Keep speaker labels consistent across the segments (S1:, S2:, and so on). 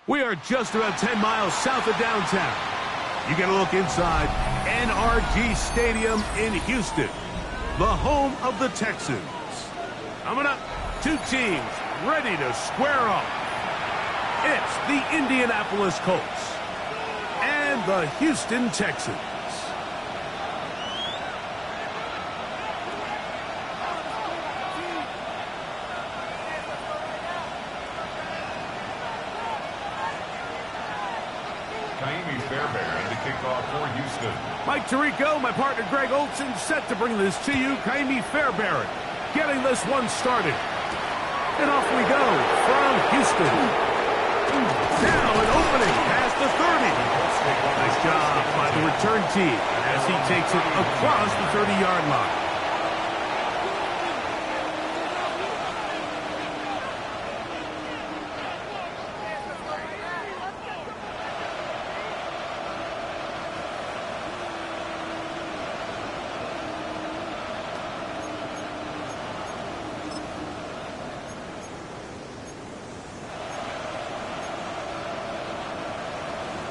S1: We are just about 10 miles south of downtown. You get a look inside NRG Stadium in Houston, the home of the Texans. Coming up, two teams ready to square off. It's the Indianapolis Colts and the Houston Texans. Mike Tirico, my partner Greg Olson, set to bring this to you. Kaimi Fairbairn getting this one started. And off we go from Houston. Now an opening past the 30. Nice job by the return team as he takes it across the 30-yard line.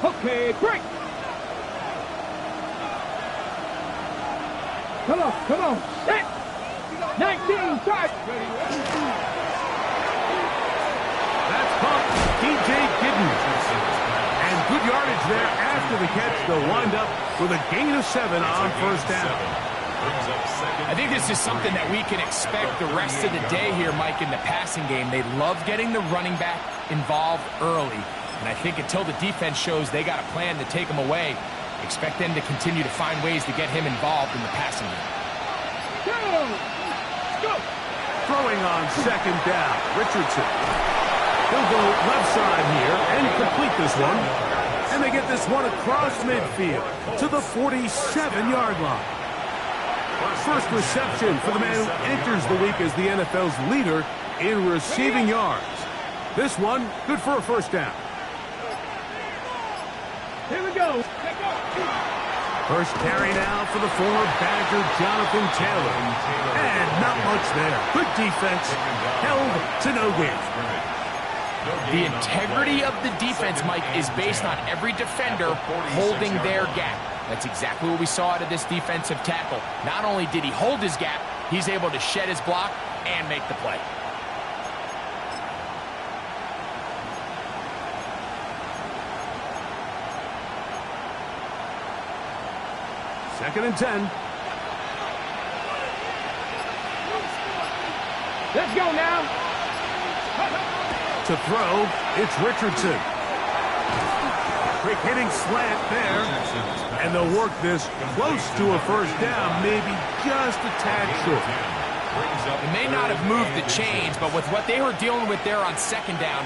S2: Okay, break. Come on. Set. 19, start.
S1: That's pumped. DJ Giddens. And good yardage there after the catch. They'll wind up with a gain of 7 on first down.
S3: I think this is something that we can expect the rest of the day here, Mike, in the passing game. They love getting the running back involved early. And I think until the defense shows they got a plan to take him away, expect them to continue to find ways to get him involved in the passing game.
S2: Go!
S1: Throwing on second down, Richardson. He'll go left side here and complete this one. And they get this one across midfield to the 47-yard line. First reception for the man who enters the week as the NFL's leader in receiving yards. This one, good for a first down.
S2: Here we go.
S1: First carry now for the former Badger Jonathan Taylor. And not much there. Good defense. Held to no gain.
S3: The integrity of the defense, Mike, is based on every defender holding their gap. That's exactly what we saw out of this defensive tackle. Not only did he hold his gap, he's able to shed his block and make the play.
S1: Second and 10.
S2: Let's go now.
S1: To throw, it's Richardson. Quick hitting slant there. And they'll work this close to a first down, maybe just a tad short.
S3: They may not have moved the chains, but with what they were dealing with there on second down,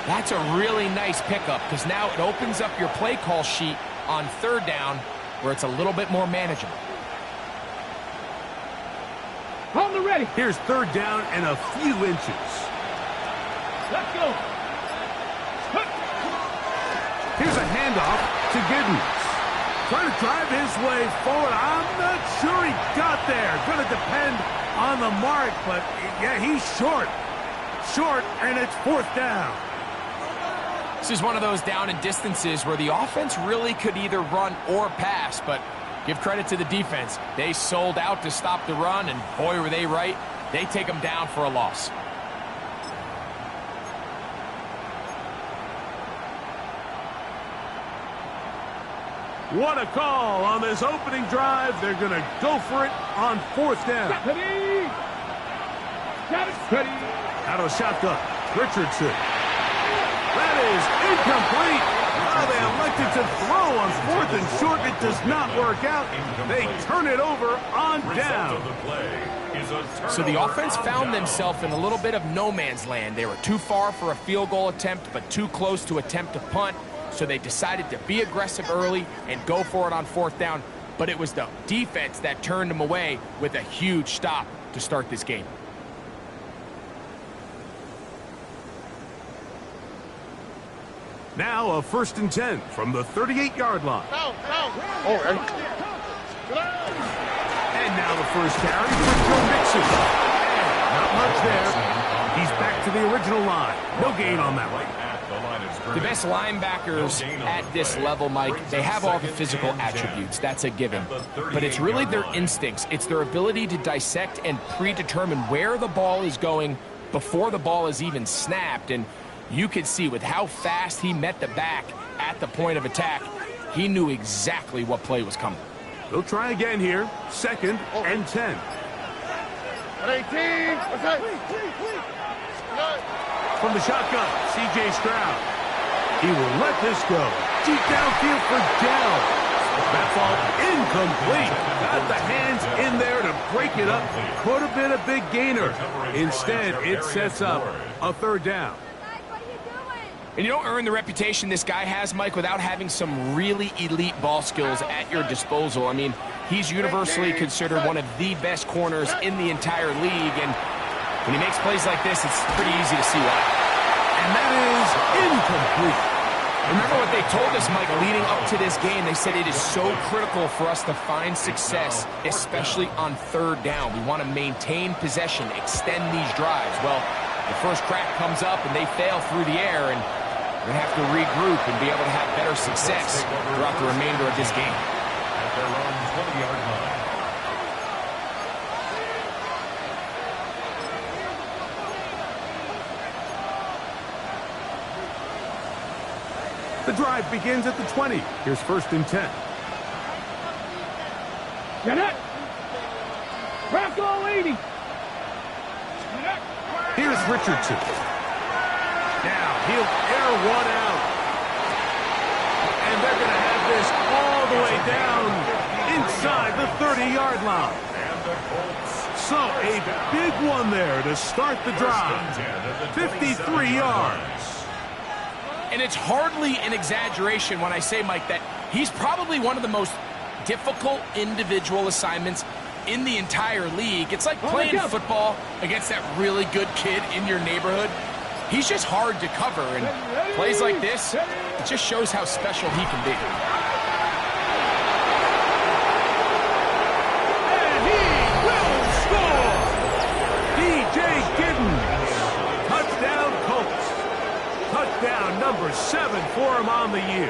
S3: that's a really nice pickup because now it opens up your play call sheet on third down where it's a little bit more manageable.
S2: Hold the ready.
S1: Here's third down and a few inches.
S2: Let's go.
S1: Here's a handoff to Giddens. Trying to drive his way forward. I'm not sure he got there. Going to depend on the mark, but yeah, he's short. Short, and it's fourth down.
S3: This is one of those down and distances where the offense really could either run or pass, but give credit to the defense. They sold out to stop the run, and boy, were they right. They take them down for a loss.
S1: What a call on this opening drive. They're going to go for it on fourth down.
S2: Ready.
S1: Out of the shotgun. Richardson. That is incomplete. Oh, they elected to throw on 4th and short. It does not work out. They turn it over on down.
S3: So the offense found themselves in a little bit of no man's land. They were too far for a field goal attempt, but too close to attempt a punt. So they decided to be aggressive early and go for it on 4th down. But it was the defense that turned them away with a huge stop to start this game.
S1: Now a 1st and 10 from the 38-yard line. And now the first carry for Joe Mixon. And not much there. He's back to the original line. No gain on that one.
S3: The best linebackers at this level, Mike, they have all the physical attributes. That's a given. But it's really their instincts. It's their ability to dissect and predetermine where the ball is going before the ball is even snapped. And you could see with how fast he met the back at the point of attack, he knew exactly what play was coming.
S1: They'll try again here. 2nd and 10.
S2: 18.
S1: From the shotgun, C.J. Stroud. He will let this go. Deep downfield for Dell. That ball incomplete. Got the hands in there to break it up. Could have been a big gainer. Instead, it sets up a 3rd down.
S3: And you don't earn the reputation this guy has, Mike, without having some really elite ball skills at your disposal. I mean, he's universally considered one of the best corners in the entire league, and when he makes plays like this, it's pretty easy to see why.
S1: And that is incomplete.
S3: Remember what they told us, Mike, leading up to this game. They said it is so critical for us to find success, especially on 3rd down. We want to maintain possession, extend these drives. Well, the first crack comes up, and they fail through the air, and we're going to have to regroup and be able to have better success throughout the remainder of this game.
S4: At their own 20-yard line.
S1: The drive begins at the 20. Here's 1st and 10.
S2: Get it. Rocco 80.
S1: Here's Richardson. Now he'll air one out. And they're going to have this all the way down inside the 30-yard line. So a big one there to start the drive. 53 yards.
S3: And it's hardly an exaggeration when I say, Mike, that he's probably one of the most difficult individual assignments in the entire league. It's like playing football against that really good kid in your neighborhood. He's just hard to cover, and plays like this, it just shows how special he can be.
S1: And he will score! DJ Giddens. Touchdown Colts. Touchdown number 7 for him on the year.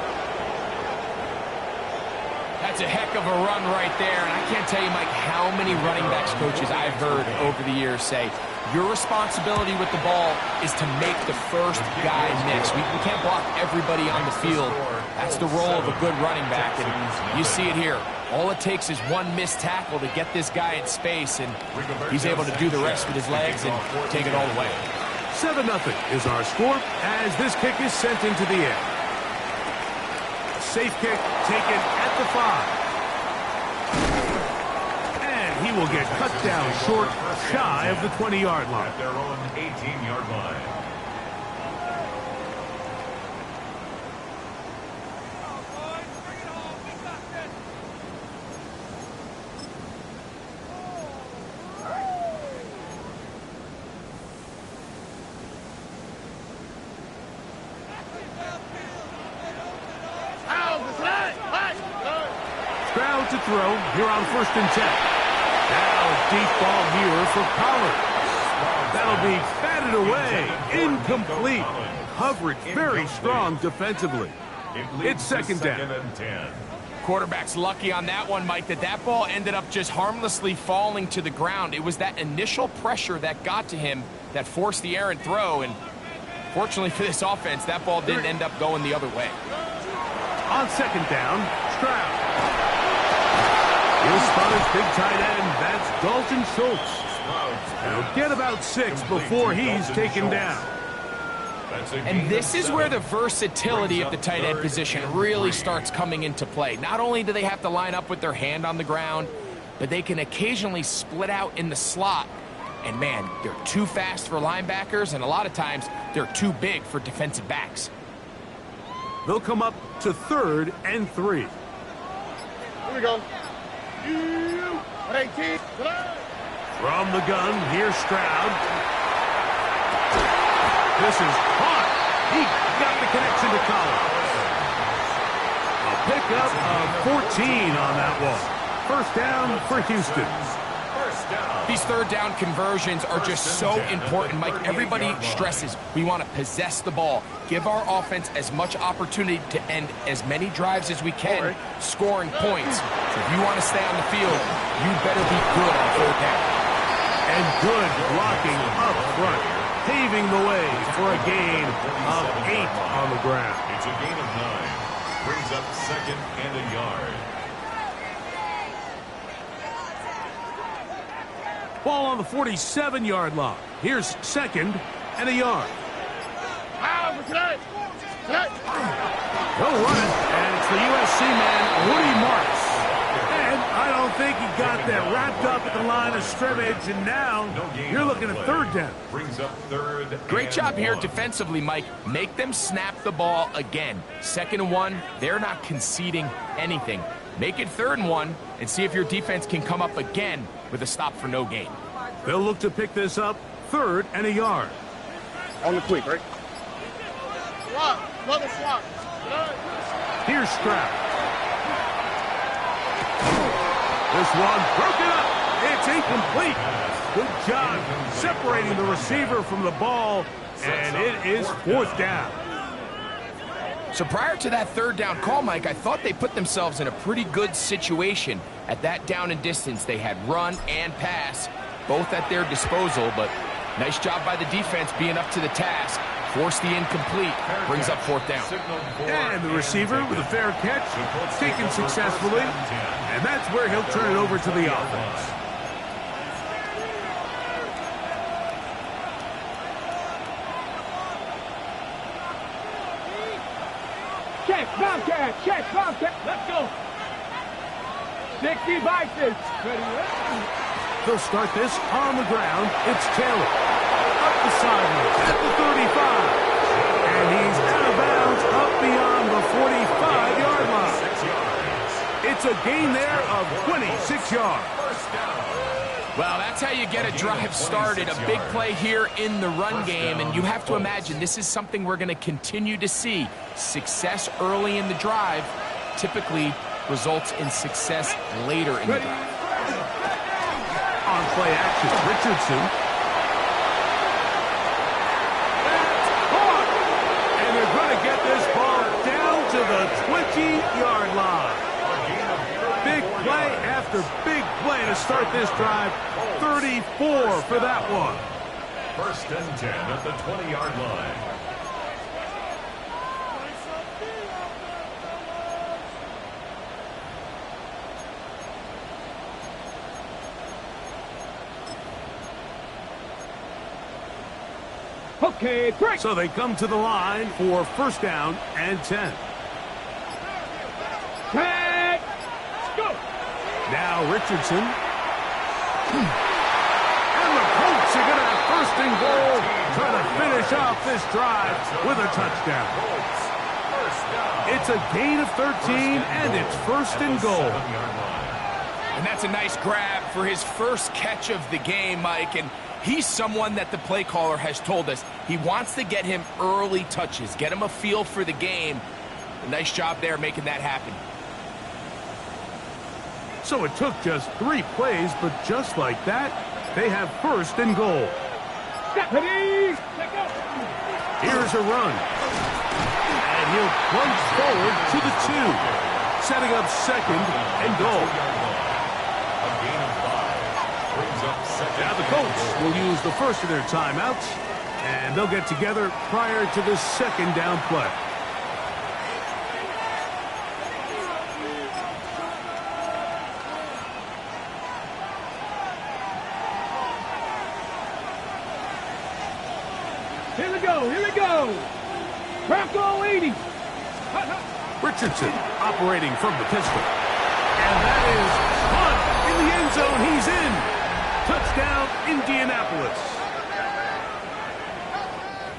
S3: That's a heck of a run right there, and I can't tell you, Mike, how many running backs coaches I've heard over the years say, your responsibility with the ball is to make the first guy miss. We can't block everybody on the field. That's the role of a good running back, and you see it here. All it takes is one missed tackle to get this guy in space, and he's able to do the rest with his legs and take it all the way.
S1: 7-0 is our score as this kick is sent into the air. Safe kick taken at the 5. And he will get cut down short, shy of the 20-yard line.
S4: At their own 18-yard line.
S1: Stroud to throw here on 1st and 10. Now deep ball here for Collins. That'll be batted away. Incomplete. Coverage very strong defensively. It's 2nd down.
S4: And 10.
S3: Quarterback's lucky on that one, Mike, that ball ended up just harmlessly falling to the ground. It was that initial pressure that got to him that forced the errant throw, and fortunately for this offense, that ball didn't end up going the other way.
S1: On 2nd down, Stroud. He'll spot his big tight end. That's Dalton Schultz. He'll get about 6 before he's taken down.
S3: And this is where the versatility of the tight end position really starts coming into play. Not only do they have to line up with their hand on the ground, but they can occasionally split out in the slot. And man, they're too fast for linebackers, and a lot of times they're too big for defensive backs.
S1: They'll come up to 3rd and 3.
S2: Here we go. 18.
S1: From the gun, here's Stroud. This is caught. He got the connection to Collins. A pickup of 14 on that one. First down for Houston.
S3: These third down conversions are just so important, Mike. Everybody stresses we want to possess the ball, give our offense as much opportunity to end as many drives as we can, scoring points. So if you want to stay on the field, you better be good on third down.
S1: And good blocking up front, paving the way for a gain of 8 on the ground.
S4: It's a gain of 9. Brings up 2nd and a yard.
S1: Ball on the 47-yard line. Here's 2nd and a yard. He'll run it, and it's the USC man, Woody Marks. And I don't think he got that wrapped up at the line of scrimmage, and now you're looking at 3rd down.
S4: Brings up 3rd.
S3: Great job here defensively, Mike. Make them snap the ball again. 2nd and 1, they're not conceding anything. Make it 3rd and 1, and see if your defense can come up again with a stop for no gain.
S1: They'll look to pick this up 3rd and a yard.
S2: On the quick, right? Swap. Another swap.
S1: Here's Stroud. This one broken up. It's incomplete. Good job separating the receiver from the ball, and it is 4th down.
S3: So prior to that 3rd down call, Mike, I thought they put themselves in a pretty good situation. At that down and distance, they had run and pass, both at their disposal, but nice job by the defense being up to the task. Forced the incomplete, brings up 4th down.
S1: And the receiver with a fair catch, taken successfully, and that's where he'll turn it over to the offense.
S2: Check, Bobcat, check, Bobcat. Let's go. 60 vices.
S1: They'll start this on the ground. It's Taylor. Up the sideline at the 35. And he's out of bounds up beyond the 45-yard line. It's a gain there of 26 yards.
S3: Well, that's how you get a drive started. A big play here in the run game, and you have to imagine this is something we're going to continue to see. Success early in the drive typically results in success later in the drive.
S1: On play action, Richardson. And they're going to get this ball down to the 20-yard line. Big play after big play to start this drive. 34 for that one.
S4: 1st and 10 at the 20-yard line.
S2: Okay, break.
S1: So they come to the line for 1st down and 10.
S2: Tag. Go.
S1: Now Richardson. And the Colts are going to have 1st and goal, trying to finish off this drive with a touchdown. It's a gain of 13, and it's 1st and goal.
S3: And that's a nice grab for his first catch of the game, Mike. And he's someone that the play caller has told us he wants to get him early touches, get him a feel for the game. A nice job there making that happen.
S1: So it took just 3 plays, but just like that, they have 1st and goal. Here's a run. And he'll plunge forward to the 2, setting up 2nd and goal. Now the Colts will use the first of their timeouts, and they'll get together prior to the 2nd down play.
S2: go. Here we go. Bronco 80.
S1: Richardson operating from the pistol. And that is Hunt in the end zone. He's in. Touchdown, Indianapolis.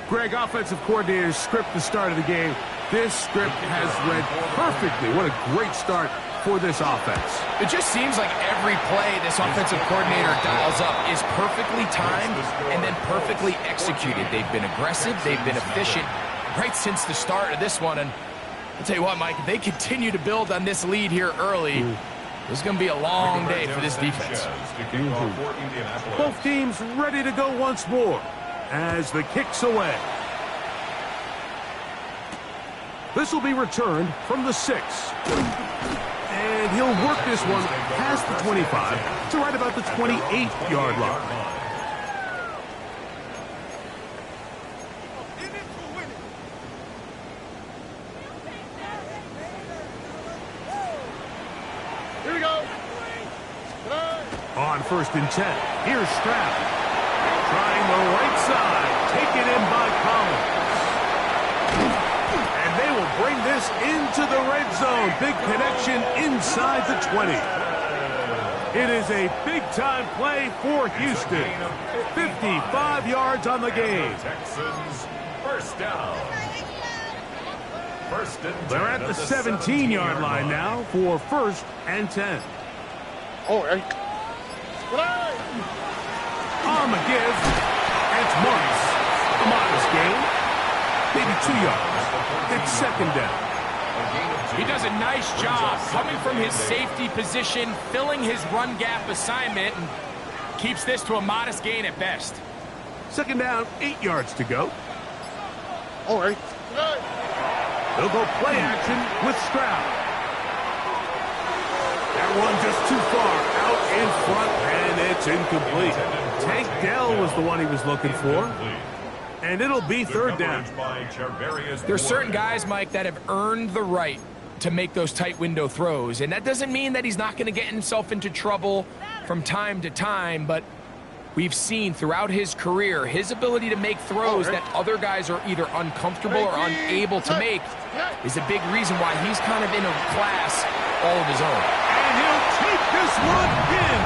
S1: Greg, offensive coordinator's script the start of the game. This script has read perfectly. What a great start for this offense.
S3: It just seems like every play this offensive coordinator dials up is perfectly timed and then perfectly executed. They've been aggressive. They've been efficient right since the start of this one. And I'll tell you what, Mike, if they continue to build on this lead here early, this is going to be a long day for this defense.
S1: Both teams ready to go once more as the kick's away. This will be returned from the 6. And he'll work this one past the 25 to right about the 28-yard line.
S2: Here we go.
S1: On 1st and 10, here's Stroud. Trying the right side, taken in by Collins. And they will bring this into the red zone. Big connection inside the 20. It is a big-time play for Houston. 55 yards on the game.
S4: Texans, first down.
S1: They're at the 17-yard line now for 1st and 10.
S2: Oh, hey.
S1: On the give, it's Morris. A modest gain. Maybe 2 yards. It's 2nd down.
S3: He does a nice job coming from his safety position, filling his run gap assignment, and keeps this to a modest gain at best.
S1: 2nd down, 8 yards to go.
S2: All right.
S1: They'll go play action with Stroud. That one just too far out in front, and it's incomplete. Tank Dell was the one he was looking for. And it'll be 3rd down.
S3: There's certain guys, Mike, that have earned the right to make those tight window throws. And that doesn't mean that he's not going to get himself into trouble from time to time, but we've seen throughout his career his ability to make throws that other guys are either uncomfortable or unable to make is a big reason why he's kind of in a class all of his own.
S1: And he'll take this one in.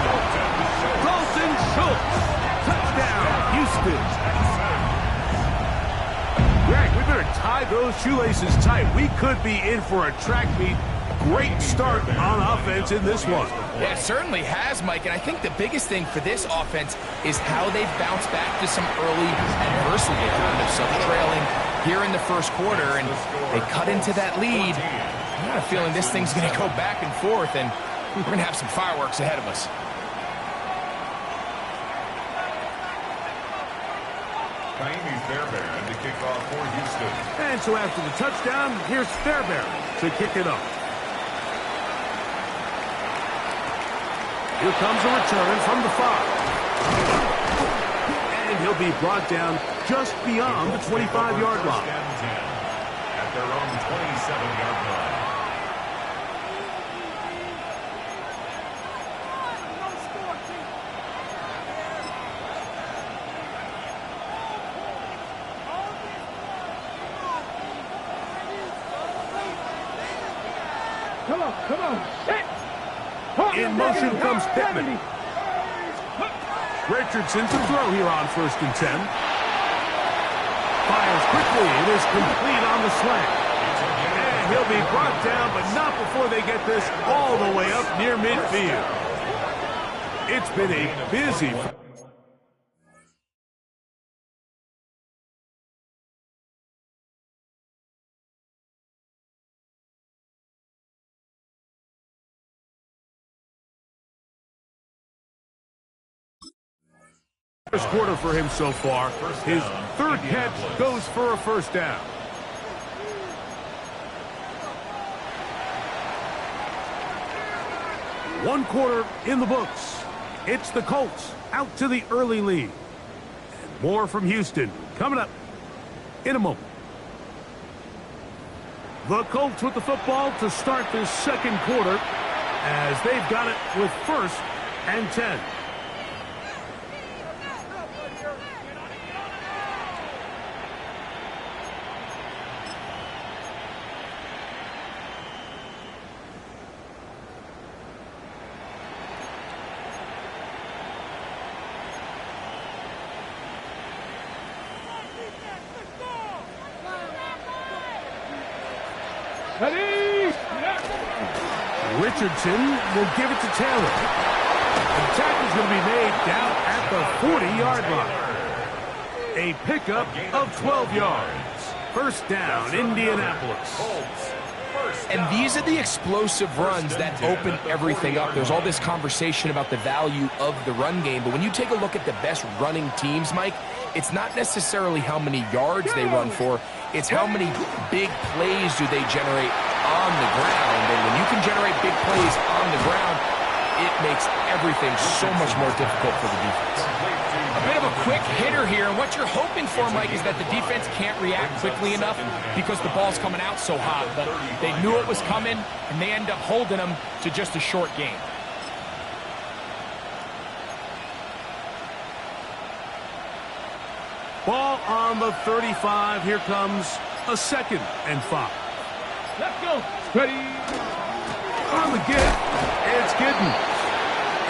S1: Dalton Schultz. Touchdown, Houston. Greg, we better tie those shoelaces tight. We could be in for a track meet. Great start on offense in this one.
S3: Yeah, it certainly has, Mike, and I think the biggest thing for this offense is how they've bounced back to some early adversity. They're kind of self-trailing here in the first quarter, and they cut into that lead. I got a feeling this thing's going to go back and forth, and we're going to have some fireworks ahead of us.
S4: Fairbairn to kick off for Houston.
S1: And so after the touchdown, here's Fairbairn to kick it off. Here comes a return from the 5. And he'll be brought down just beyond the 25-yard line.
S4: At their own 27-yard line.
S2: Come on.
S1: In motion comes Pittman. Richardson to throw here on 1st and 10. Fires quickly. It is complete on the slant. And he'll be brought down, but not before they get this all the way up near midfield. It's been a busy first quarter for him so far. His 3rd catch goes for a 1st down. One quarter in the books. It's the Colts out to the early lead. And more from Houston coming up in a moment. The Colts with the football to start this 2nd quarter as they've got it with 1st and 10. Richardson will give it to Taylor. The tackle is going to be made down at the 40-yard line. A pickup of 12 yards. First down, Indianapolis.
S3: And these are the explosive runs that open everything up. There's all this conversation about the value of the run game, but when you take a look at the best running teams, Mike, it's not necessarily how many yards they run for, it's how many big plays do they generate on the ground. And when you can generate big plays on the ground, it makes everything so much more difficult for the defense. A bit of a quick hitter here, and what you're hoping for, Mike, is that the defense can't react quickly enough because the ball's coming out so hot. But they knew it was coming, and they end up holding them to just a short gain.
S1: Ball on the 35. Here comes a 2nd and 5.
S2: Let's go. Ready.
S1: On the get, it's Giddens.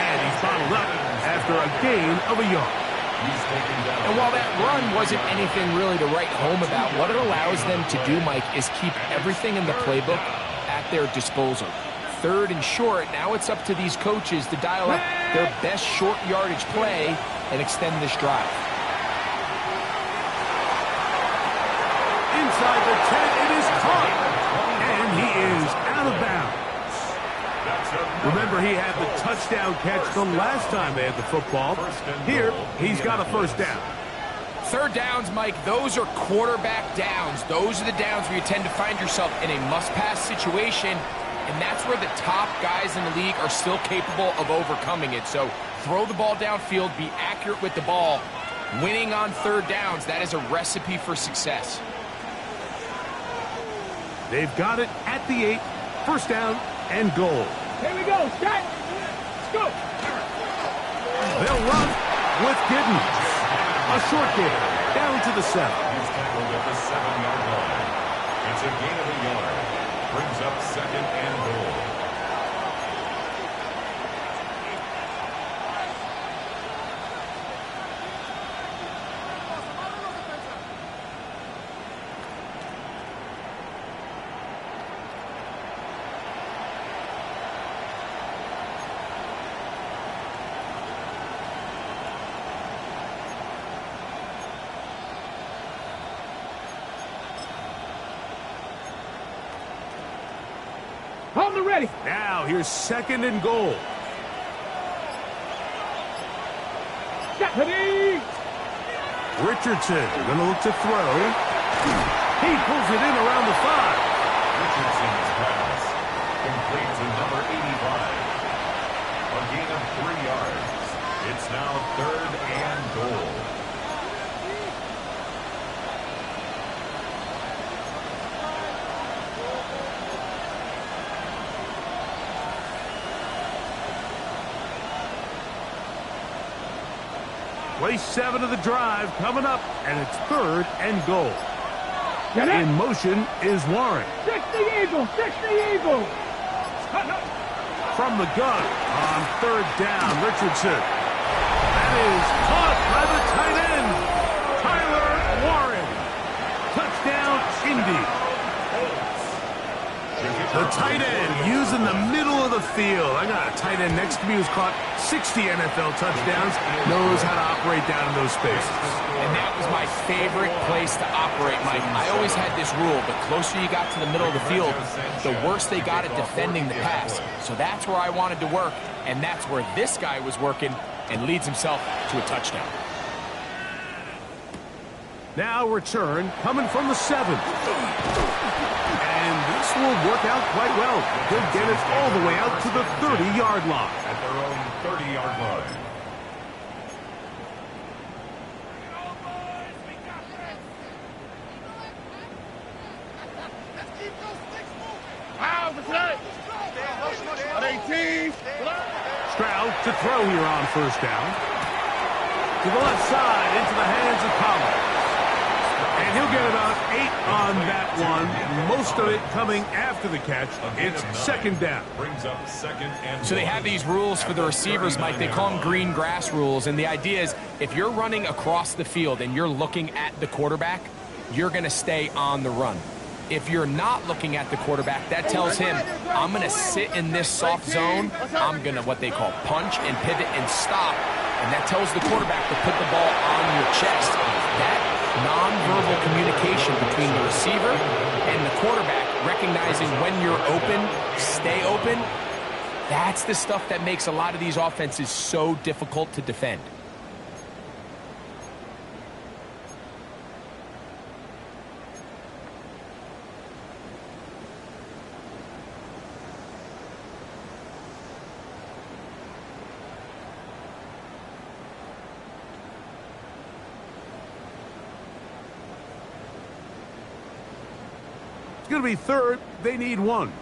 S1: And he's bottled up after a gain of a yard.
S3: And while that run wasn't anything really to write home about, what it allows them to do, Mike, is keep everything in the playbook at their disposal. 3rd and short, now it's up to these coaches to dial up their best short yardage play and extend this drive.
S1: Inside the 10, it is caught. And he is out of bounds. Remember, he had the touchdown catch the last time they had the football. Here, he's got a first down.
S3: 3rd downs, Mike, those are quarterback downs. Those are the downs where you tend to find yourself in a must-pass situation, and that's where the top guys in the league are still capable of overcoming it. So throw the ball downfield, be accurate with the ball. Winning on 3rd downs, that is a recipe for success.
S1: They've got it at the 8, first down and goal.
S2: Here we go. Set. Let's go.
S1: They'll run with Giddens. A short gain down to the 7.
S4: He's tackled at the 7-yard line. It's a gain of a yard. Brings up 2nd and goal.
S2: On the ready.
S1: Now, here's 2nd and goal.
S2: Ready.
S1: Richardson going to look to throw. He pulls it in around the 5.
S4: Richardson's pass complete to number 85. A gain of 3 yards. It's now 3rd and goal.
S1: Play 7 of the drive coming up, and it's 3rd and goal.
S2: Get it.
S1: In motion is Warren.
S2: 60 Eagles. 60 Eagles.
S1: From the gun on 3rd down, Richardson. That is caught by the tight end, Tyler Warren. Touchdown, Indy. The tight end using the middle of the field. I got a tight end next to me who's caught 60 NFL touchdowns, knows how to operate down in those spaces.
S3: And that was my favorite place to operate, Mike. I always had this rule: the closer you got to the middle of the field, the worse they got at defending the pass. So that's where I wanted to work, and that's where this guy was working and leads himself to a touchdown.
S1: Now return coming from the 7. And this will work out quite well. He'll get it all the way out to the 30-yard line.
S4: At their own 30-yard line.
S1: Stroud to throw here on first down. To the left side, into the hands of Collins. And he'll get about 8 on that one. Most of it coming after the catch. It's 2nd down.
S4: Brings up 2nd and
S3: So they have these rules for the receivers, Mike. They call them green grass rules. And the idea is if you're running across the field and you're looking at the quarterback, you're going to stay on the run. If you're not looking at the quarterback, that tells him, I'm going to sit in this soft zone. I'm going to what they call punch and pivot and stop. And that tells the quarterback to put the ball on your chest. That nonverbal communication between the receiver and the quarterback, recognizing when you're open, stay open, that's the stuff that makes a lot of these offenses so difficult to defend.
S1: It's going to be third. They need one.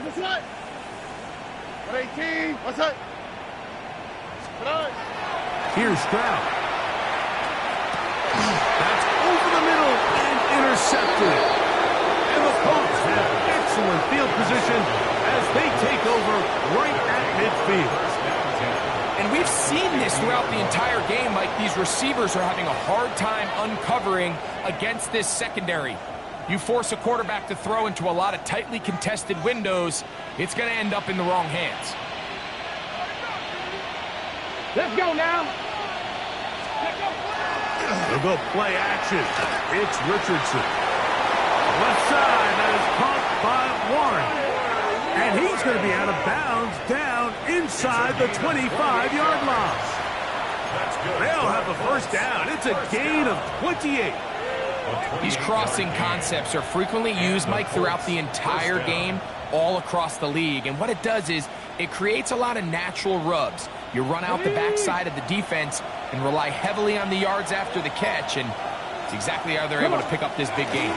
S2: What's that? 18. What's that?
S1: Here's Stroud. That's over the middle and intercepted. And the Colts have excellent field position as they take over right at midfield.
S3: And we've seen this throughout the entire game, Mike. These receivers are having a hard time uncovering against this secondary. You force a quarterback to throw into a lot of tightly contested windows, it's going to end up in the wrong hands.
S2: Let's go now.
S1: They'll go play action. It's Richardson. Left side, that is caught by Warren. And he's going to be out of bounds down inside the 25-yard line. They'll have the first down. It's a gain of 28.
S3: These crossing concepts are frequently used, Mike, throughout the entire game, all across the league. And what it does is it creates a lot of natural rubs. You run out the backside of the defense and rely heavily on the yards after the catch, and it's exactly how they're able to pick up this big game.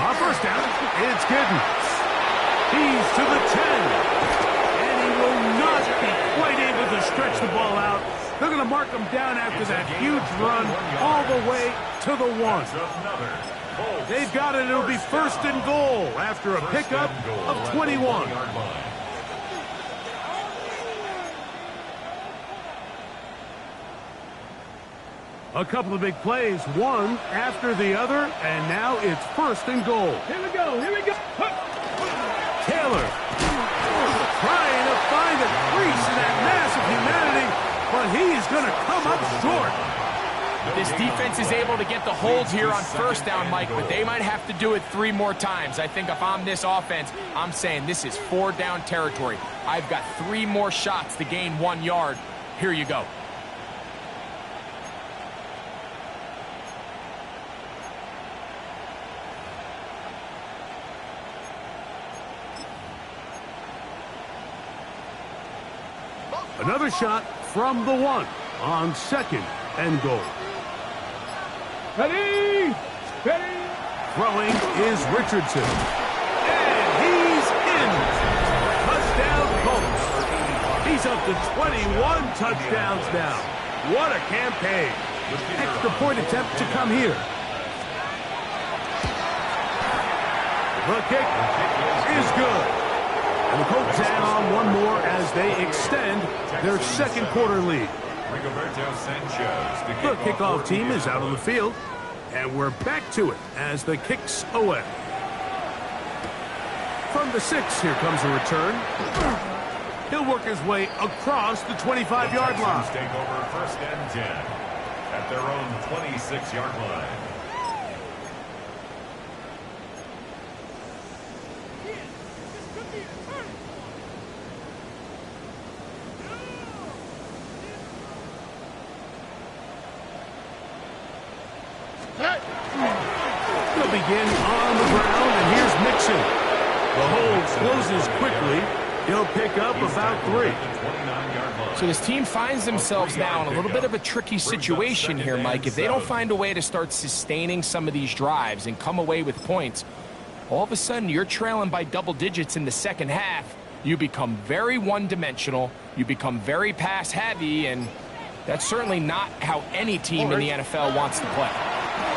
S1: On first down, it's Giddens. He's to the 10, and he will not be quite able to stretch the ball out. They're going to mark him down after that huge run all the way to the 1. They've got it. It'll be first and goal after a pickup of 21. A couple of big plays, one after the other, and now it's first and goal.
S2: Here we go. Here we go.
S1: Taylor trying to find a crease in that mass of humanity, but he is going to come up short.
S3: This defense is able to get the holds here on first down, Mike, but they might have to do it 3 more times. I think if I'm this offense, I'm saying this is 4 down territory. I've got 3 more shots to gain 1 yard. Here you go.
S1: Another shot from the 1 on second and goal.
S2: Ready! Ready!
S1: Throwing is Richardson. And he's in. Touchdown Colts. He's up to 21 touchdowns now. What a campaign. Extra point attempt to come here. The kick is good. And the Colts add on 1 more as they extend their second quarter lead. The kickoff team is out on the field, and we're back to it as the kick's away. From the 6, here comes a return. He'll work his way across the 25-yard line.
S4: Take over first and 10 at their own 26-yard line.
S1: They'll begin on the ground, and here's Mixon. The hold closes quickly. He'll pick up about 3.
S3: So this team finds themselves now in a little bit of a tricky situation here, Mike. If they don't find a way to start sustaining some of these drives and come away with points, all of a sudden you're trailing by double digits in the second half. You become very one-dimensional. You become very pass-heavy, and that's certainly not how any team in the NFL wants to play.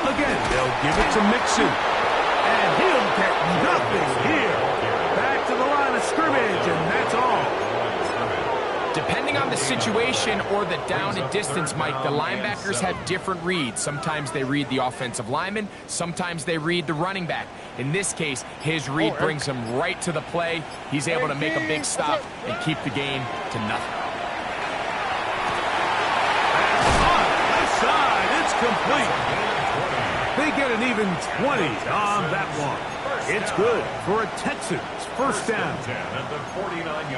S1: Again, they'll give it to Mixon. And he'll get nothing here. Back to the line of scrimmage, and that's all.
S3: Depending on the situation, formation or the down and distance, Mike, the linebackers have different reads. Sometimes they read the offensive lineman, sometimes they read the running back. In this case, his read brings him right to the play. He's able to make a big stop and keep the game to nothing.
S1: Left side, it's complete. They get an even 20 on that one. It's good for a Texans first down.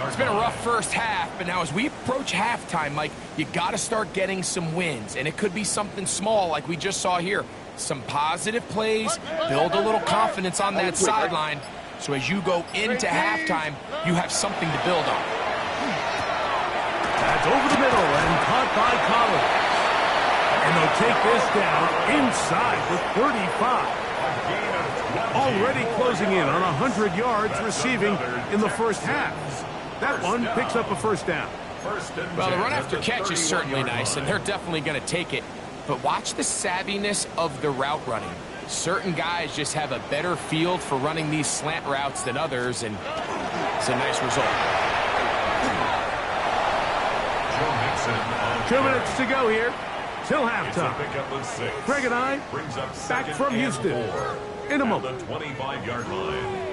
S3: It's been a rough first half, but now as we approach halftime, Mike, you got to start getting some wins, and it could be something small like we just saw here. Some positive plays, build a little confidence on that sideline, so as you go into halftime, you have something to build on.
S1: That's over the middle and caught by Collins. And they'll take this down inside the 35. Already closing in on 100 yards receiving in the first half. That one picks up a first down.
S3: Well, the run after catch is certainly nice, and they're definitely going to take it. But watch the savviness of the route running. Certain guys just have a better field for running these slant routes than others, and it's a nice result.
S1: 2 minutes to go here till halftime. Greg and I back from Houston in a moment.
S4: The 25-yard line.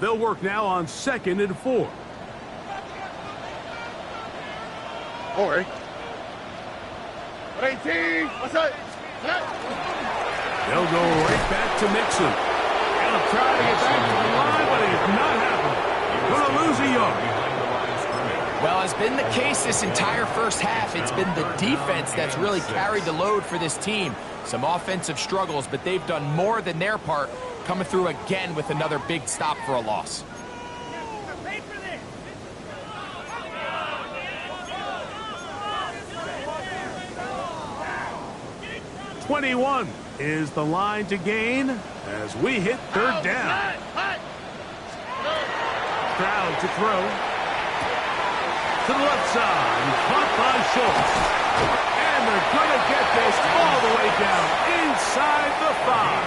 S1: They'll work now on 2nd and 4.
S2: All right. 18. What's up?
S1: They'll go right back to Mixon. He'll try to get back to the line, but it's not happening. Going to lose a yard.
S3: Well, as been the case this entire first half, it's been the defense that's really carried the load for this team. Some offensive struggles, but they've done more than their part, coming through again with another big stop for a loss.
S1: "21 is the line to gain as we hit 3rd down. Crowd to throw. To the left side, caught by Schultz. And they're going to get this all the way down inside the 5.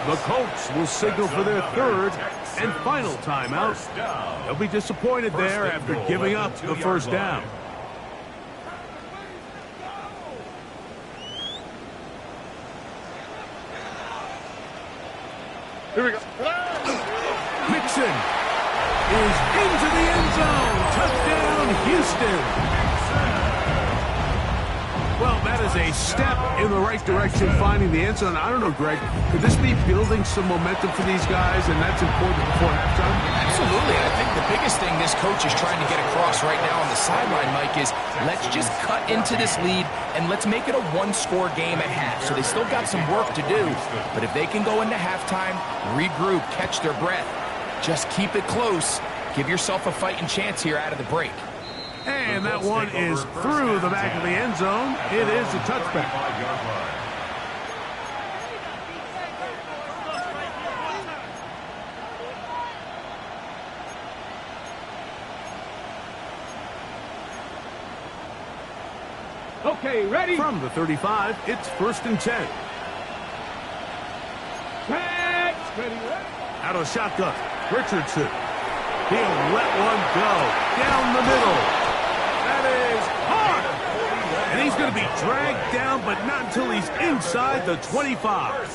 S1: The Colts will signal for their 3rd and final timeout. They'll be disappointed there after giving up the first down.
S2: Here we go.
S1: Mixon is into the end zone. Touchdown, Houston. Well, that is a step in the right direction, finding the end zone. I don't know, Greg, could this be building some momentum for these guys, and that's important before halftime?
S3: Absolutely. I think the biggest thing this coach is trying to get across right now on the sideline, Mike, is let's just cut into this lead and let's make it a one-score game at half. So they still got some work to do, but if they can go into halftime, regroup, catch their breath, just keep it close, give yourself a fighting chance here out of the break.
S1: And that one is through the back of the end zone. It is a touchback.
S2: Okay, ready?
S1: From the 35, it's 1st and 10.
S2: Ready.
S1: Out of shotgun, Richardson. He'll let one go down the middle. That is hard. And he's going to be dragged down, but not until he's inside the 25.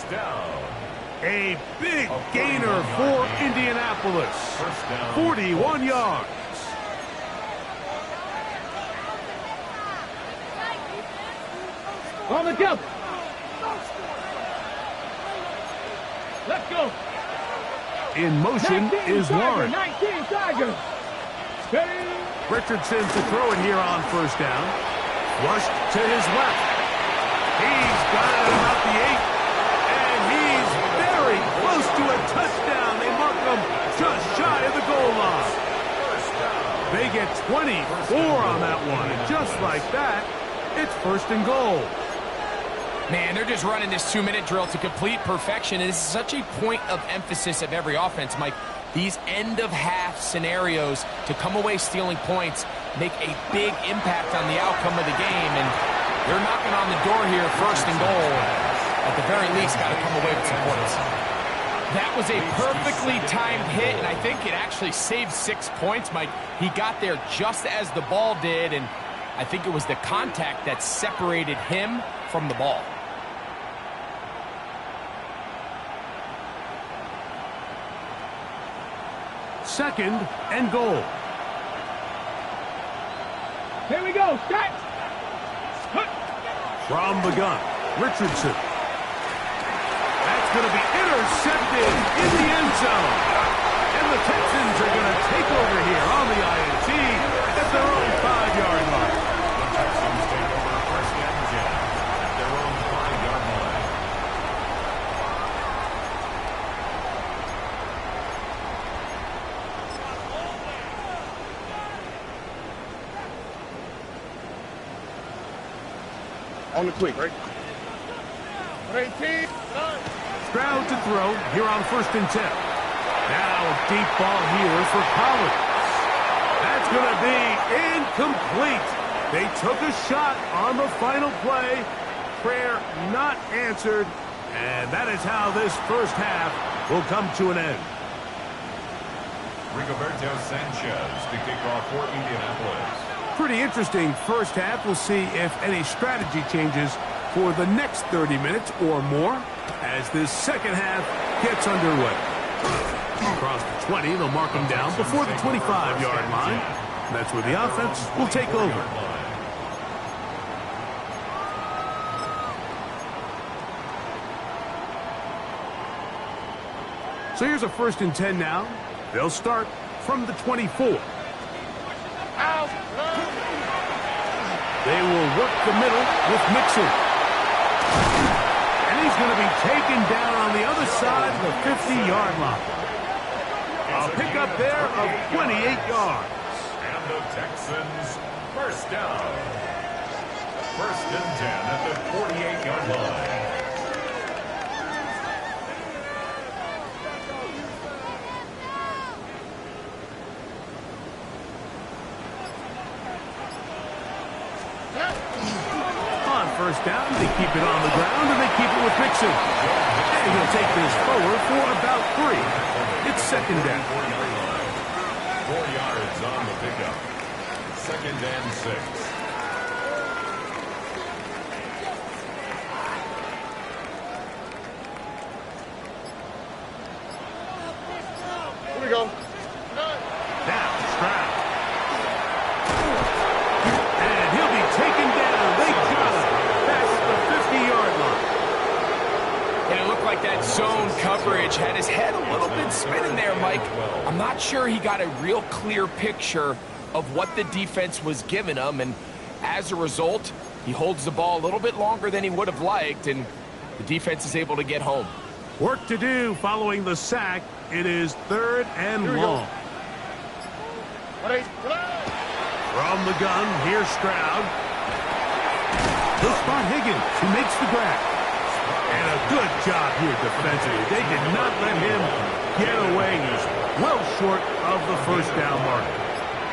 S1: A big gainer for Indianapolis. 41 yards.
S2: On the jump. Let's go.
S1: In motion is Warren.
S2: 19 Tigers.
S1: Richardson to throw it here on 1st down. Rushed to his left. He's got it about the 8. And he's very close to a touchdown. They mark him just shy of the goal line. They get 24 on that one. And just like that, it's 1st and goal.
S3: Man, they're just running this 2-minute drill to complete perfection. And it's such a point of emphasis of every offense, Mike. These end-of-half scenarios to come away stealing points make a big impact on the outcome of the game. And they're knocking on the door here, 1st and goal. At the very least, got to come away with some points. That was a perfectly timed hit, and I think it actually saved 6 points, Mike. He got there just as the ball did, and I think it was the contact that separated him from the ball.
S1: Second and goal.
S2: Here we go. Start.
S1: From the gun, Richardson. That's going to be intercepted in the end zone. And the Texans are going to take over here on the INT at their own 5-yard line.
S4: The Texans take over first and 10 at their own 5-yard line.
S2: On the quick, right? 18.
S1: Stroud to throw here on first and 10. Now a deep ball here for Collins. That's going to be incomplete. They took a shot on the final play. Prayer not answered. And that is how this first half will come to an end.
S4: Rigoberto Sanchez to kick off for Indianapolis.
S1: Pretty interesting first half. We'll see if any strategy changes for the next 30 minutes or more as this second half gets underway. Across the 20, they'll mark him down before the 25-yard line. That's where the offense will take over. So here's a first and 10 now. They'll start from the 24. They will work the middle with Mixon. And he's going to be taken down on the other side of the 50-yard line. A pickup there of 28 yards.
S4: And the Texans first down. First and 10 at the 48-yard line.
S1: First down, they keep it on the ground, and they keep it with Mixon. And he'll take this forward for about 3. It's second down.
S4: 4 yards on the pickup. Second and 6.
S2: Here we go.
S1: Now, Stroud. And he'll be taken down. They got him. That's the 50-yard line.
S3: And it looked like that zone coverage had his head a little bit spinning there, Mike. I'm not sure he got a real clear picture of what the defense was giving him, and as a result, he holds the ball a little bit longer than he would have liked, and the defense is able to get home.
S1: Work to do following the sack. It is third and long. From the gun, here's Stroud. He'll spot Higgins, who makes the grab. And a good job here defensively. They did not let him get away. He's well short of the first down marker.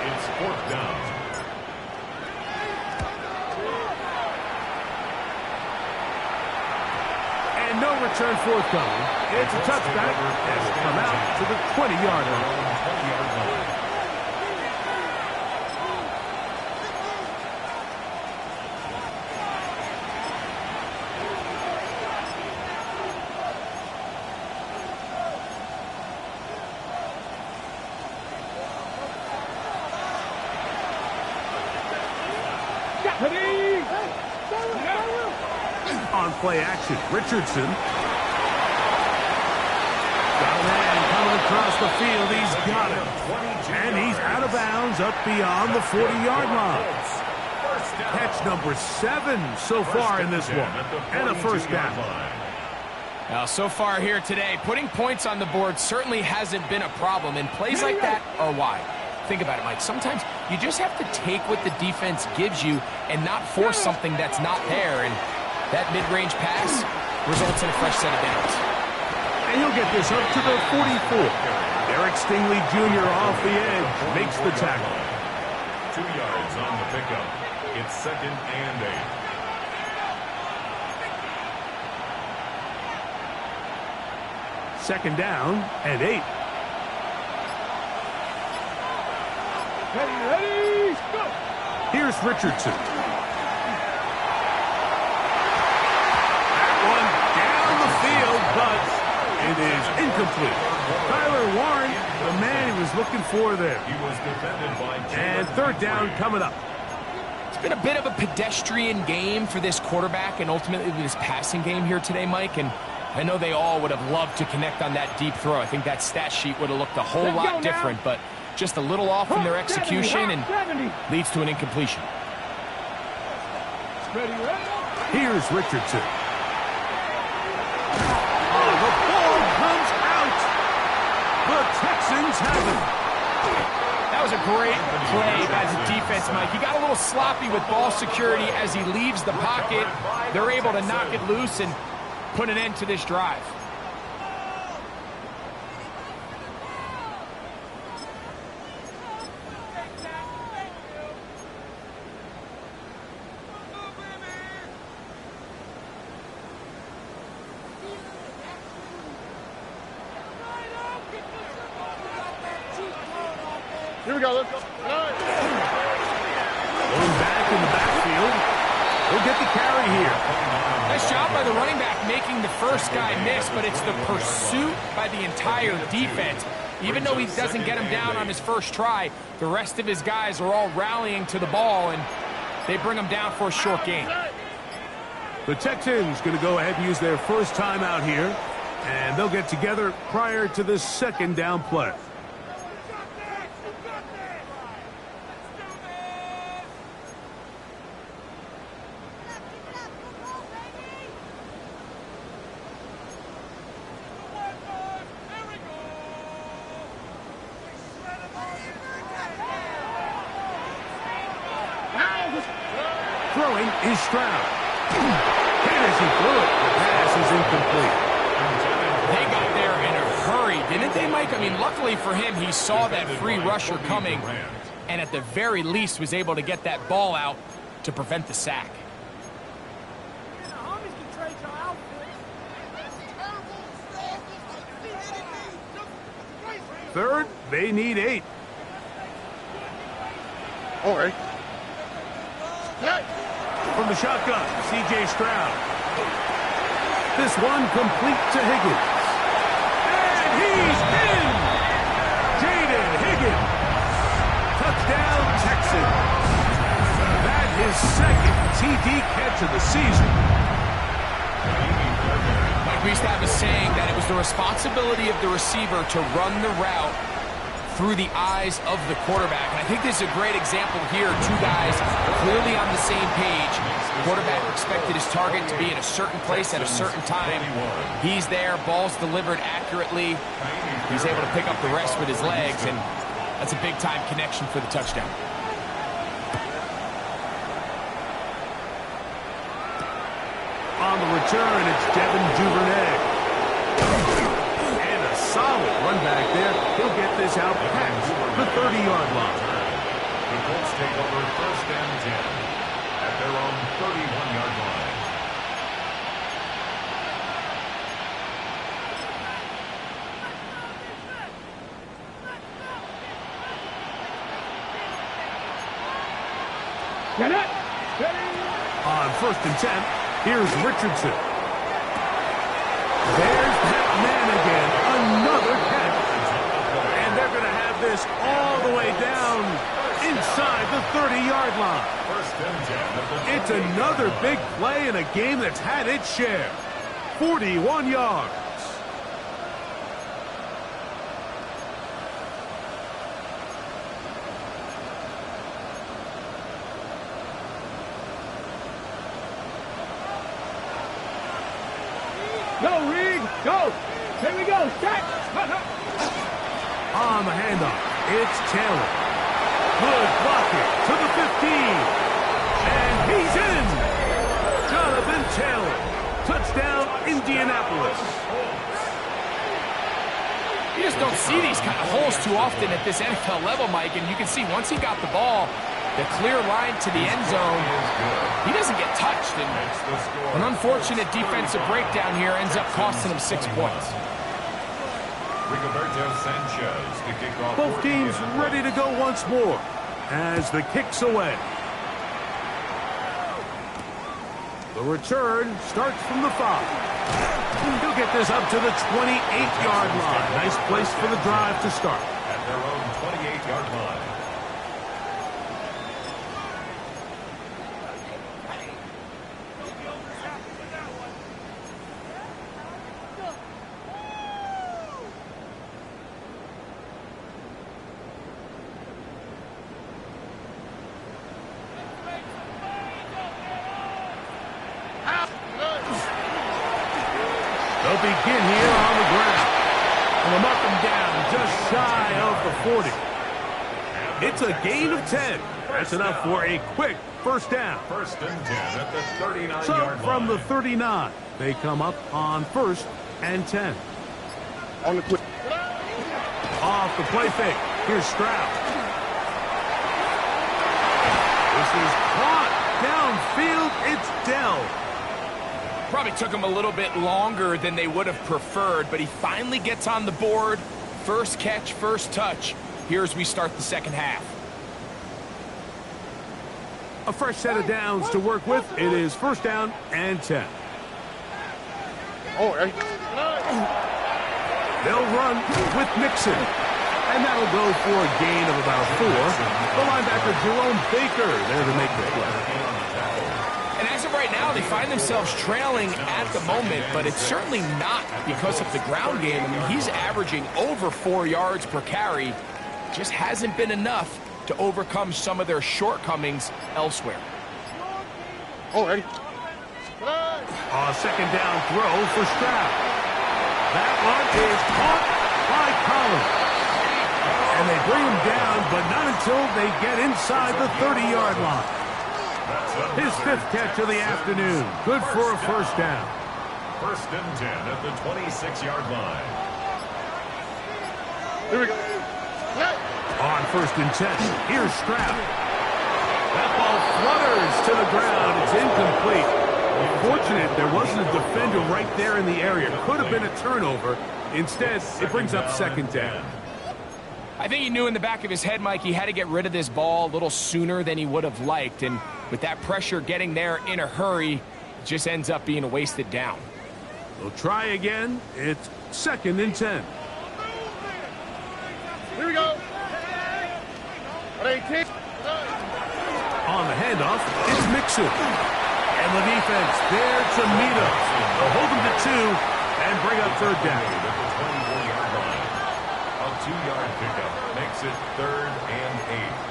S4: It's fourth down.
S1: And no return forthcoming. It's a touchback as it come out to the 20-yard line. On play action, Richardson. Got a man coming across the field. He's got it. And he's out of bounds up beyond the 40-yard line. Catch number 7 so far in this one. And a first down.
S3: Now, so far here today, putting points on the board certainly hasn't been a problem, and plays like that are why. Think about it, Mike. Sometimes you just have to take what the defense gives you and not force something that's not there, and that mid-range pass results in a fresh set of downs.
S1: And he'll get this up to the 44. Eric Stingley Jr. off the edge makes the tackle.
S4: 2 yards on the pickup. It's second and 8.
S1: Second down and 8.
S2: Ready, go!
S1: Here's Richardson. That one down the field, but it is incomplete. Tyler Warren, the man he was looking for there.
S4: He was defended by
S1: And third down coming up.
S3: It's been a bit of a pedestrian game for this quarterback and ultimately this passing game here today, Mike. And I know they all would have loved to connect on that deep throw. I think that stat sheet would have looked a whole lot different, but just a little off in their execution and leads to an incompletion.
S1: Here's Richardson. Oh, the ball comes out. The Texans have it.
S3: That was a great play by the defense, Mike. He got a little sloppy with ball security as he leaves the pocket. They're able to knock it loose and put an end to this drive.
S2: Here we go, let's go.
S1: Going back in the backfield. He'll get the carry here.
S3: Nice job by the running back making the first guy miss, but it's the pursuit by the entire defense. Even though he doesn't get him down on his first try, the rest of his guys are all rallying to the ball, and they bring him down for a short gain.
S1: The Texans going to go ahead and use their first time out here, and they'll get together prior to the second down play. Throwing is Stroud. And as he threw it, the pass is incomplete.
S3: They got there in a hurry, didn't they, Mike? I mean, luckily for him, he saw that free rusher coming, and at the very least was able to get that ball out to prevent the sack.
S1: Third, they need 8.
S2: All right.
S1: From the shotgun, C.J. Stroud. This one complete to Higgins. And he's in! Jaden Higgins. Touchdown, Texans. That is second TD catch of the season.
S3: Mike, we used to have a saying that it was the responsibility of the receiver to run the route through the eyes of the quarterback. And I think this is a great example here. Two guys clearly on the same page. Quarterback expected his target to be in a certain place at a certain time. He's there, ball's delivered accurately. He's able to pick up the rest with his legs, and that's a big-time connection for the touchdown.
S1: On the return, it's Devin Duvernay. And a solid run back there. He'll get this out past the 30-yard line.
S4: The Colts take over first and 10 at their own 31-yard line.
S2: Get it!
S1: On first and 10, here's Richardson. There's that man again. Another catch. And they're going to have this all the way down inside the 30-yard line. It's another big play in a game that's had its share. 41 yards.
S2: Go, Reed! Go! Here we go! Set!
S1: On the handoff, it's Taylor. Good blocking to the 15. And he's in! Jonathan Taylor. Touchdown, Indianapolis.
S3: You just don't see these kind of holes too often at this NFL level, Mike, and you can see once he got the ball, the clear line to the end zone, he doesn't get touched. And an unfortunate defensive breakdown here ends up costing him 6 points.
S4: Rigoberto Sanchez to kick off.
S1: Both teams ready to go once more as the kick's away. The return starts from the 5. He'll get this up to the 28-yard line. Nice place for the drive to start.
S4: At their own 28-yard line.
S1: They'll begin here on the ground. And they'll mark them down just shy of the 40. It's a gain of 10. That's enough for a quick first down.
S4: First and 10 at the 39-yard line.
S1: So from the 39, they come up on 1st and 10.
S2: On the quick.
S1: Off the play fake. Here's Stroud. This is caught. Downfield, it's Dell.
S3: Probably took him a little bit longer than they would have preferred, but he finally gets on the board. First catch, first touch. Here as we start the second half.
S1: A fresh set of downs to work with. It is first down and 10.
S2: Oh, hey.
S1: They'll run with Mixon. And that'll go for a gain of about 4. The linebacker, Jerome Baker, there to make the play.
S3: And as of right now, they find themselves trailing at the moment, but it's certainly not because of the ground game. I mean, he's averaging over 4 yards per carry. Just hasn't been enough to overcome some of their shortcomings elsewhere.
S2: Oh, hey.
S1: A second down throw for Stroud. That one is caught by Collins. And they bring him down, but not until they get inside the 30-yard line. His 5th catch of the afternoon. Good for a first down.
S4: First and 10 at the 26-yard line.
S2: Here we go.
S1: On 1st and 10, here's Stroud. That ball flutters to the ground. It's incomplete. Fortunate there wasn't a defender right there in the area. Could have been a turnover. Instead, it brings up second down.
S3: I think he knew in the back of his head, Mike, he had to get rid of this ball a little sooner than he would have liked. And with that pressure getting there in a hurry, it just ends up being a wasted down.
S1: They'll try again. It's 2nd and 10.
S2: Here we go.
S1: On the handoff, it's Mixon. And the defense there to meet us. They'll hold them to 2 and bring up third down.
S4: A 2-yard pickup makes it 3rd and 8.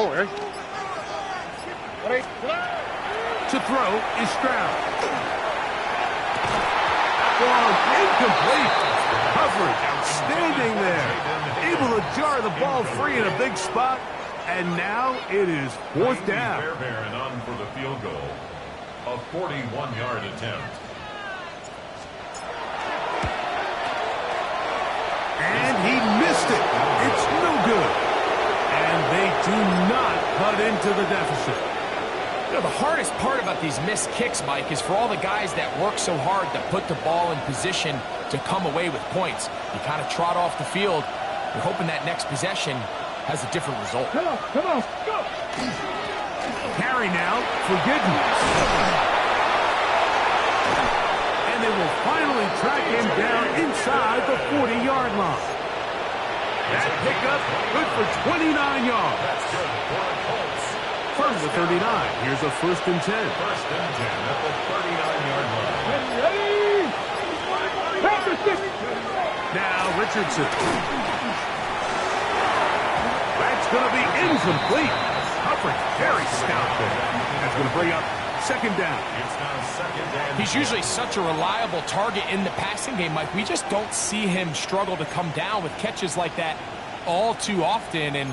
S2: Oh, hey.
S1: To throw is Stroud. Ball incomplete. Coverage outstanding there. Able to jar the ball free in a big spot. And now it is 4th down.
S4: Fairbairn on for the field goal. A 41-yard attempt.
S1: And he missed it. It's no good. And they do not cut into the deficit.
S3: You know, the hardest part about these missed kicks, Mike, is for all the guys that work so hard to put the ball in position to come away with points. You kind of trot off the field. You're hoping that next possession has a different result.
S2: Come on, go!
S1: Carry now for Giddens. And they will finally track him down inside the 40-yard line. That pickup good for 29 yards.
S4: That's good for the Colts.
S1: From the 39, here's a 1st and 10.
S4: 1st and 10 at the 39-yard line.
S1: Now Richardson. That's going to be incomplete. Coverage very stout there. That's going to bring up 2nd down.
S4: It's now 2nd and 10.
S3: He's usually such a reliable target in the passing game, Mike. We just don't see him struggle to come down with catches like that all too often. And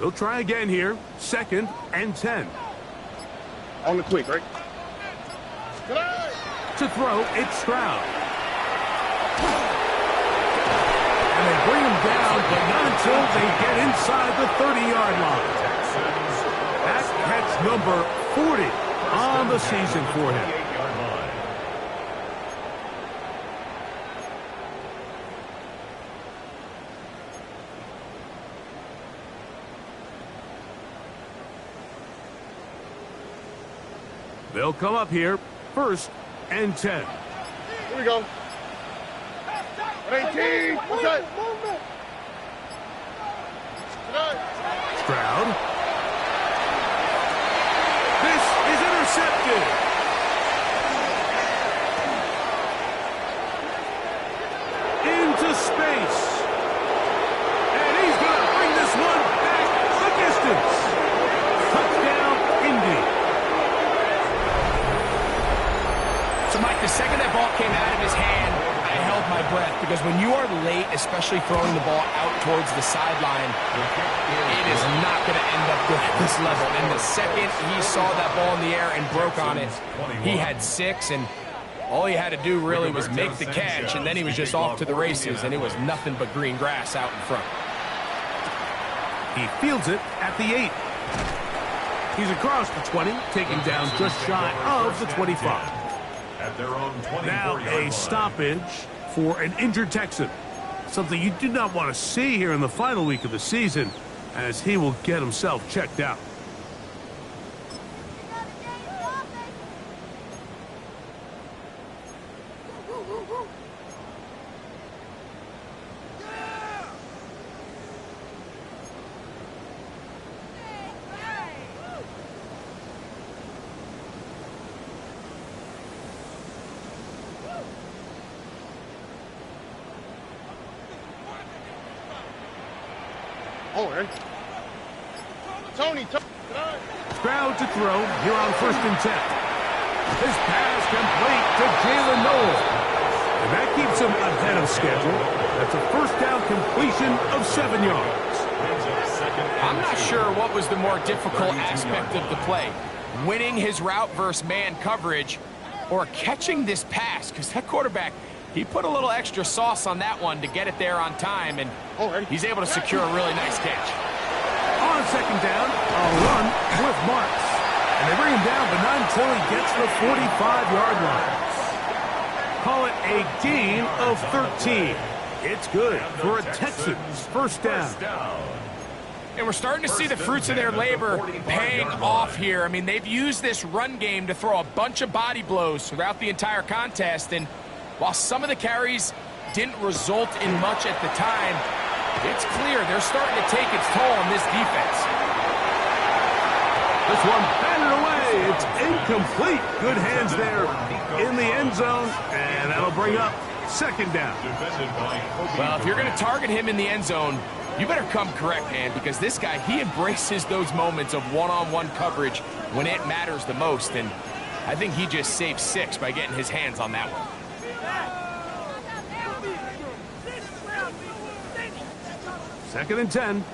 S1: We'll try again here. 2nd and 10.
S2: On the quick, right?
S1: To throw, it's Stroud. And they bring him down, but not until they get inside the 30-yard line. That's catch number 40 on the season for him. They'll come up here, 1st and 10.
S2: Here we go. 18. What's that?
S1: Stroud. This is intercepted. Into space. And he's going to bring this one back the distance. Touchdown, Indy.
S3: So, Mike, the second that ball came out of his hand, I held my breath, because when you are late, especially throwing the ball out towards the sideline, it is not going to end up good at this level. And the second he saw that ball in the air and broke on it, he had 6, and all he had to do really was make the catch, and then he was just off to the races, and it was nothing but green grass out in front.
S1: He fields it at the 8. He's across the 20, taking down just shy of the 25.
S4: At their own 24-yard
S1: Now a stoppage for an injured Texan. Something you do not want to see here in the final week of the season, as he will get himself checked out.
S2: Oh, right. Tony.
S1: Stroud to throw here on 1st and 10. His pass complete to Jalen Noel. And that keeps him ahead of schedule. That's a 1st down completion of 7 yards.
S3: I'm not sure what was the more difficult aspect of the play. Winning his route versus man coverage, or catching this pass, because that quarterback, he put a little extra sauce on that one to get it there on time, and he's able to secure a really nice catch.
S1: On 2nd down, a run with Marks. And they bring him down, but not until he gets the 45-yard line. Call it a gain of 13. It's good for a Texans 1st down.
S3: And we're starting to see the fruits of their labor paying off here. I mean, they've used this run game to throw a bunch of body blows throughout the entire contest, and while some of the carries didn't result in much at the time, it's clear they're starting to take its toll on this defense.
S1: This one batted away. It's incomplete. Good hands there in the end zone, and that'll bring up 2nd down.
S3: Well, if you're going to target him in the end zone, you better come correct, man, because this guy, he embraces those moments of one-on-one coverage when it matters the most, and I think he just saved 6 by getting his hands on that one.
S1: 2nd and 10.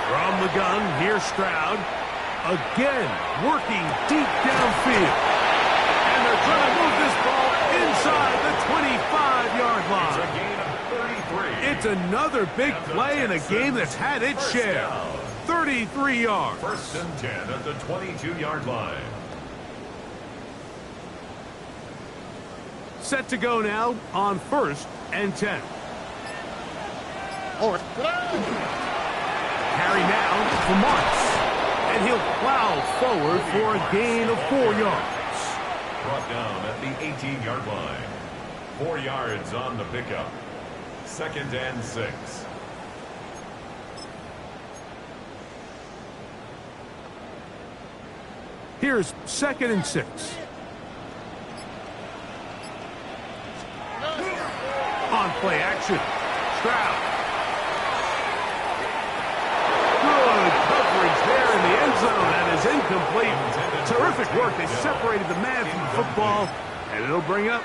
S1: From the gun, here's Stroud. Again, working deep downfield. And they're trying to move this ball inside the 25-yard line.
S4: It's a gain of 33.
S1: It's another big play in a game that's had its share. 33 yards.
S4: 1st and 10 at the 22-yard line.
S1: Set to go now on 1st and 10. Carry now for Marks. And he'll plow forward for a gain of 4 yards.
S4: Brought down at the 18-yard line. 4 yards on the pickup. 2nd and 6.
S1: Here's 2nd and 6. On play action. Stroud. Good coverage there in the end zone. That is incomplete. Terrific work. They separated the man from the football, And it'll bring up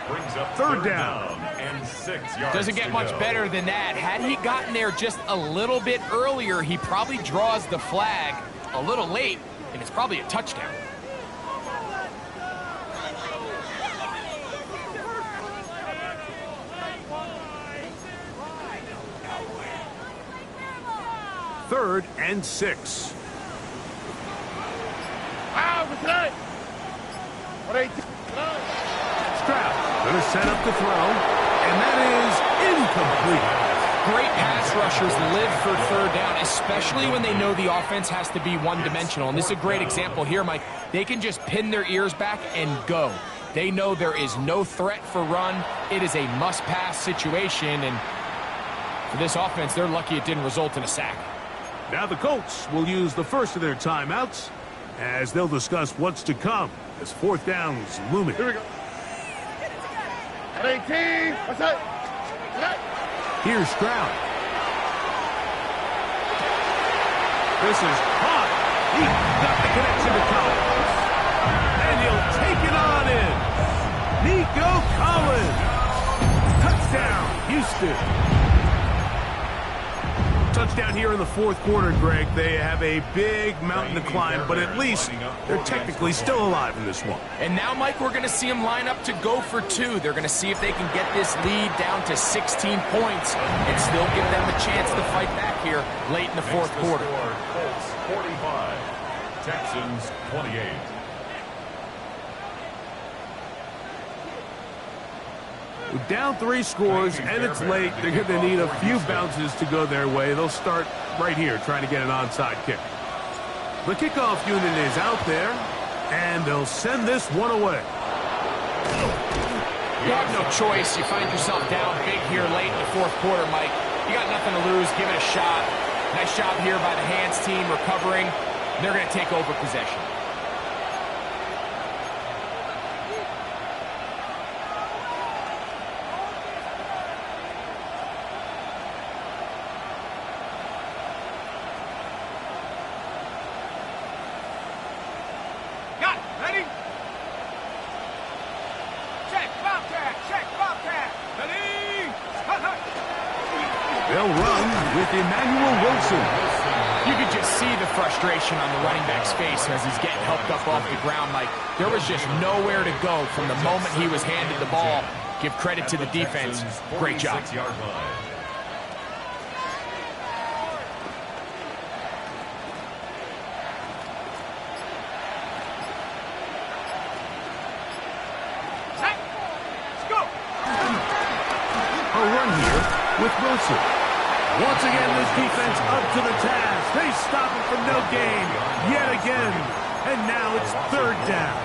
S1: third down.
S4: And 6 yards.
S3: Doesn't get much better than that. Had he gotten there just a little bit earlier, he probably draws the flag a little late, and it's probably a touchdown.
S1: Third and 6. Stroud going to set up the throw, and that is incomplete.
S3: Great pass rushers live for third down, especially when they know the offense has to be one-dimensional. And this is a great example here, Mike. They can just pin their ears back and go. They know there is no threat for run. It is a must-pass situation, and for this offense, they're lucky it didn't result in a sack.
S1: Now the Colts will use the first of their timeouts as they'll discuss what's to come as fourth down's looming.
S2: Here we go. At 18. What's that?
S1: Here's Stroud. This is hot. He got the connection to Collins. And he'll take it on in. Nico Collins. Touchdown, Houston. Touchdown here in the fourth quarter, Greg. They have a big mountain to climb, but at least they're technically still alive in this one.
S3: And now, Mike, we're going to see them line up to go for two. They're going to see if they can get this lead down to 16 points and still give them a chance to fight back here late in the fourth quarter.
S4: Colts 45, Texans 28.
S1: Down 3 scores, and it's late. They're going to need a few bounces to go their way. They'll start right here trying to get an onside kick. The kickoff unit is out there, and they'll send this one away.
S3: You have no choice. You find yourself down big here late in the fourth quarter, Mike. You got nothing to lose. Give it a shot. Nice job here by the hands team recovering. They're going to take over possession.
S1: They'll run with Emmanuel Wilson.
S3: You could just see the frustration on the running back's face as he's getting helped up off the ground. Like, there was just nowhere to go from the moment he was handed the ball. Give credit to the defense. Great job.
S1: A run here with Wilson. Once again, this defense up to the task. They stop it from no gain yet again. And now it's third down.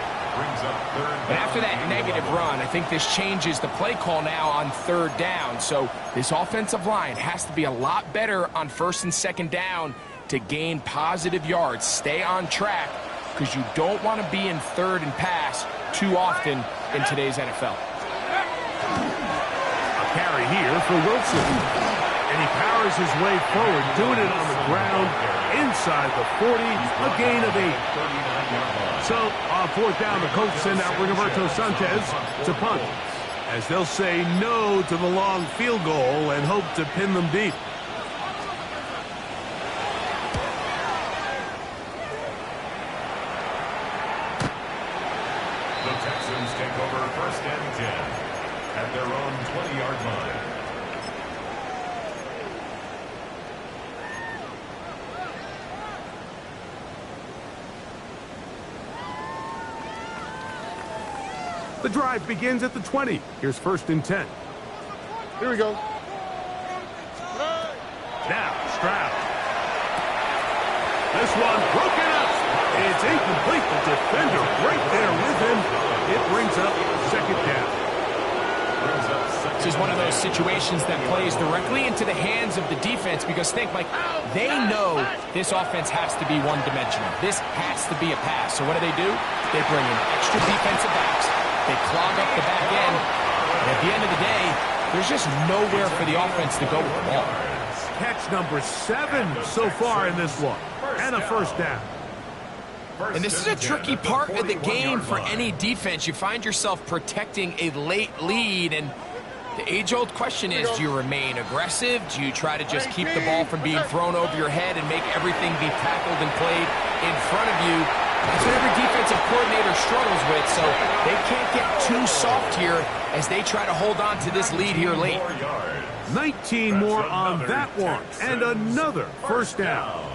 S3: But after that negative run, I think this changes the play call now on third down. So this offensive line has to be a lot better on first and second down to gain positive yards. Stay on track because you don't want to be in third and pass too often in today's NFL.
S1: A carry here for Wilson. And he powers his way forward, doing it on the ground inside the 40, a gain of 8. So, on fourth down, the Colts send out Rigoberto Sanchez to punt, as they'll say no to the long field goal and hope to pin them deep.
S4: The Texans take over first and 10 at their own 20-yard line.
S1: The drive begins at the 20. Here's first and 10.
S2: Here we go.
S1: Now, Stroud. This one broken up. It's incomplete. The defender right there with him. It brings up second down.
S3: This is one of those situations that plays directly into the hands of the defense because think, like, they know this offense has to be one-dimensional. This has to be a pass. So what do? They bring in extra defensive backs. They clog up the back end. And at the end of the day, there's just nowhere for the offense to go with the ball.
S1: Catch number 7 so far in this one. And a first down.
S3: And this is a tricky part of the game for any defense. You find yourself protecting a late lead, and the age-old question is, do you remain aggressive? Do you try to just keep the ball from being thrown over your head and make everything be tackled and played in front of you? That's what every defensive coordinator struggles with, so they can't get too soft here as they try to hold on to this lead here late.
S1: 19 more on that one, and another first down.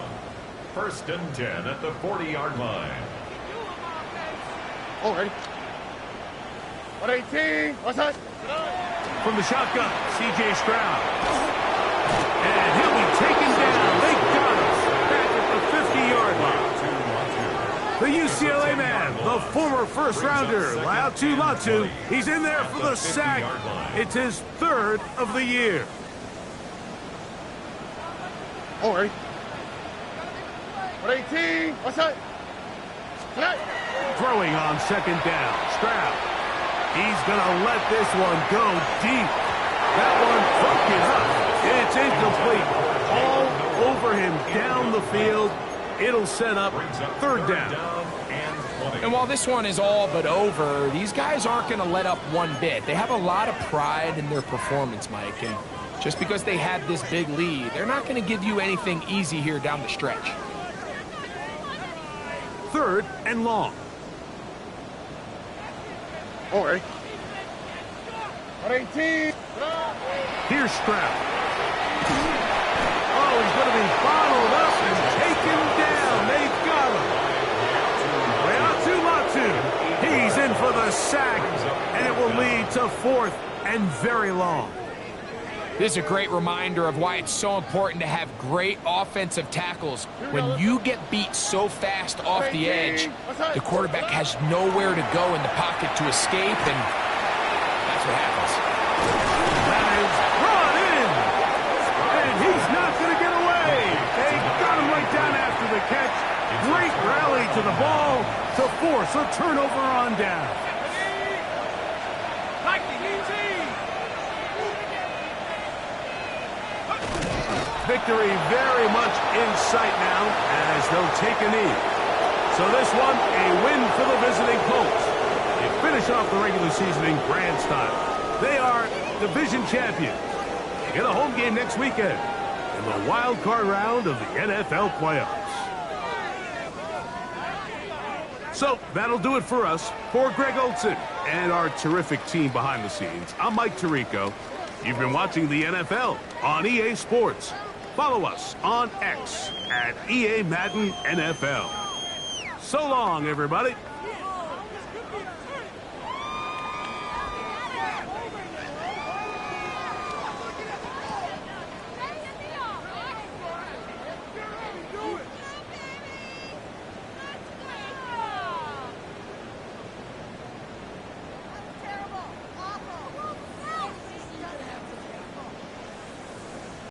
S4: First and 10 at the 40-yard line.
S2: Oh, ready. 118. What's that?
S1: From the shotgun, C.J. Stroud. And he'll be taken down. They got us back at the 50-yard line. The UCLA man, the former first-rounder, Laiatu Latu. He's in there for the sack. It's his third of the year.
S2: Oh, ready. 118. What's that?
S1: Throwing on second down. Stroud. He's going to let this one go deep. That one broken up. It's incomplete. All over him down the field. It'll set up third down.
S3: And while this one is all but over, these guys aren't going to let up one bit. They have a lot of pride in their performance, Mike. And just because they had this big lead, they're not going to give you anything easy here down the stretch.
S1: Third and long.
S2: Oh, ready. 118.
S1: Here's Stroud. Oh, he's going to be bottled up and taken down. They've got him. Laiatu Latu. He's in for the sack, and it will lead to fourth and very long.
S3: This is a great reminder of why it's so important to have great offensive tackles. When you get beat so fast off the edge, the quarterback has nowhere to go in the pocket to escape, and that's what happens.
S1: That is brought in, and he's not going to get away. They got him right down after the catch. Great rally to the ball to force a turnover on down. Victory very much in sight now as they'll take a knee. So this one, a win for the visiting Colts. They finish off the regular season in grand style. They are division champions. They get a home game next weekend in the wild card round of the NFL playoffs. So that'll do it for us. For Greg Olson and our terrific team behind the scenes, I'm Mike Tirico. You've been watching the NFL on EA Sports. Follow us on X at EA Madden NFL. So long, everybody.